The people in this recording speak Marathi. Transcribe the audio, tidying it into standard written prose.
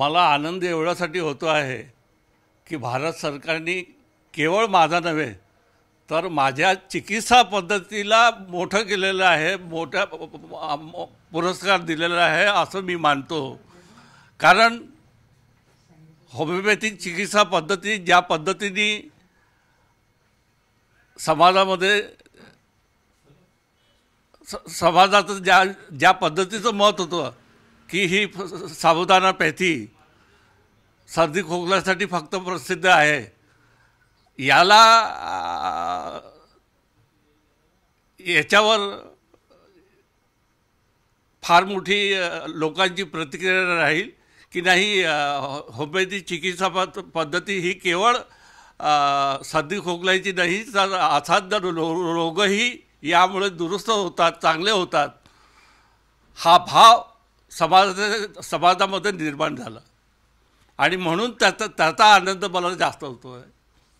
मला आनंद एवढ्यासाठी होतो आहे की भारत सरकारने केवळ माझा नव्हे तर माझ्या चिकित्सा पद्धतीला मोठं केलेलं आहे, मोठा पुरस्कार दिलेला आहे असं मी मानतो. कारण होमिओपॅथिक चिकित्सा पद्धती ज्या पद्धतीने समाजामध्ये समाजाचं ज्या पद्धतीचं मत होतं की ही साबुदाणापॅथी सर्दी खोकल्यासाठी फक्त प्रसिद्ध आहे, याच्यावर फार मोठी लोकांची प्रतिक्रिया राहील की नाही, होमिओपॅथी चिकित्सा पद्धती ही केवळ सर्दी खोकल्याची नाही तर असाध्य रोगही यामुळे दुरुस्त होतात, चांगले होतात, हा भाव समाजामध्ये निर्माण झाला आणि म्हणून त्याचा आनंद मला जास्त होतो आहे.